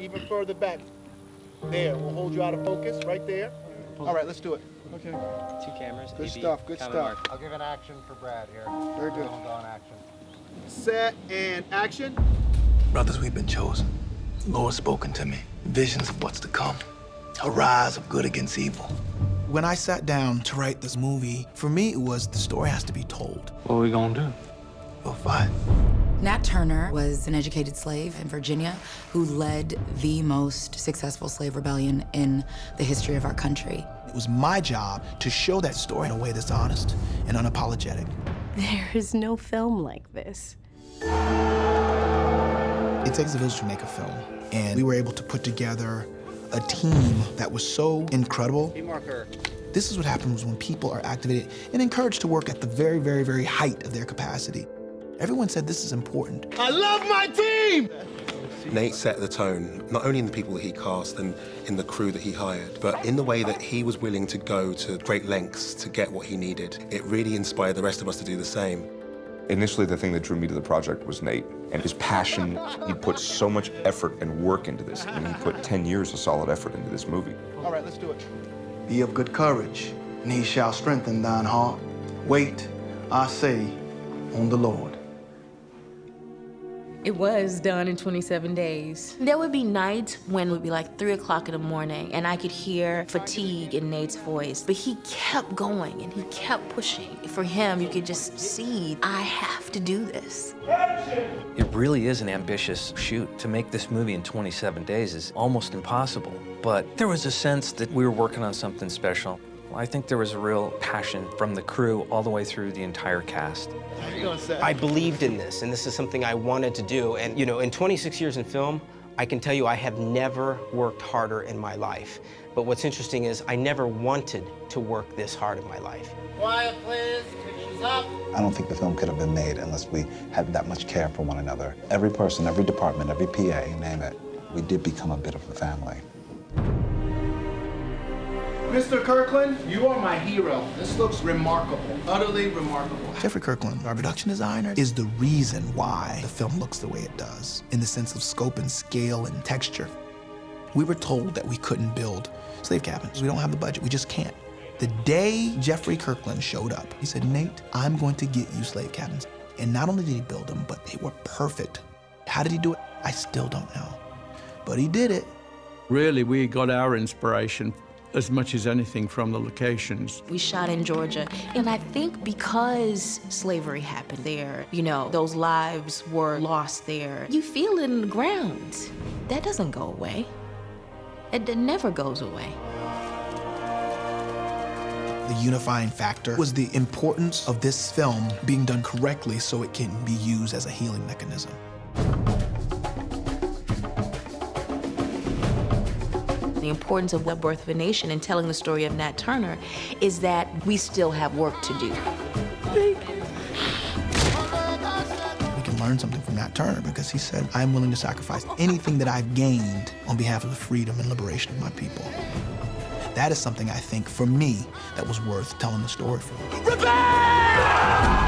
even further back. There, we'll hold you out of focus, right there. All right, let's do it. Okay. 2 cameras. Good AB, stuff, good count stuff. mark. I'll give an action for Brad here. Very good. Hold on, action. Set and action. Brothers, we've been chosen. The Lord's spoken to me. Visions of what's to come. A rise of good against evil. When I sat down to write this movie, for me, it was the story has to be told. What are we gonna do? We'll fight. Nat Turner was an educated slave in Virginia who led the most successful slave rebellion in the history of our country. It was my job to show that story in a way that's honest and unapologetic. There is no film like this. It takes a village to make a film, and we were able to put together a team that was so incredible. B marker. This is what happens when people are activated and encouraged to work at the very, very, very height of their capacity. Everyone said this is important. I love my team! Nate set the tone, not only in the people that he cast and in the crew that he hired, but in the way that he was willing to go to great lengths to get what he needed. It really inspired the rest of us to do the same. Initially, the thing that drew me to the project was Nate and his passion. He put so much effort and work into this. I mean, he put 10 years of solid effort into this movie. All right, let's do it. Be of good courage, and he shall strengthen thine heart. Wait, I say, on the Lord. It was done in 27 days. There would be nights when it would be like 3 o'clock in the morning and I could hear fatigue in Nate's voice, but he kept going and he kept pushing. For him, you could just see, I have to do this. It really is an ambitious shoot. To make this movie in 27 days is almost impossible. But there was a sense that we were working on something special. I think there was a real passion from the crew all the way through the entire cast. How you gonna say? I believed in this, and this is something I wanted to do. And, you know, in 26 years in film, I can tell you I have never worked harder in my life. But what's interesting is I never wanted to work this hard in my life. Quiet, please. Pictures up. I don't think the film could have been made unless we had that much care for one another. Every person, every department, every PA, you name it, we did become a bit of a family. Mr. Kirkland, you are my hero. This looks remarkable, utterly remarkable. Jeffrey Kirkland, our production designer, is the reason why the film looks the way it does, in the sense of scope and scale and texture. We were told that we couldn't build slave cabins. We don't have the budget, we just can't. The day Jeffrey Kirkland showed up, he said, Nate, I'm going to get you slave cabins. And not only did he build them, but they were perfect. How did he do it? I still don't know. But he did it. Really, we got our inspiration as much as anything from the locations. We shot in Georgia, and I think because slavery happened there, you know, those lives were lost there. You feel it in the ground. That doesn't go away. It never goes away. The unifying factor was the importance of this film being done correctly so it can be used as a healing mechanism. The importance of The Birth of a Nation and telling the story of Nat Turner is that we still have work to do. We can learn something from Nat Turner because he said, I'm willing to sacrifice anything that I've gained on behalf of the freedom and liberation of my people. That is something I think, for me, that was worth telling the story for. Rebel!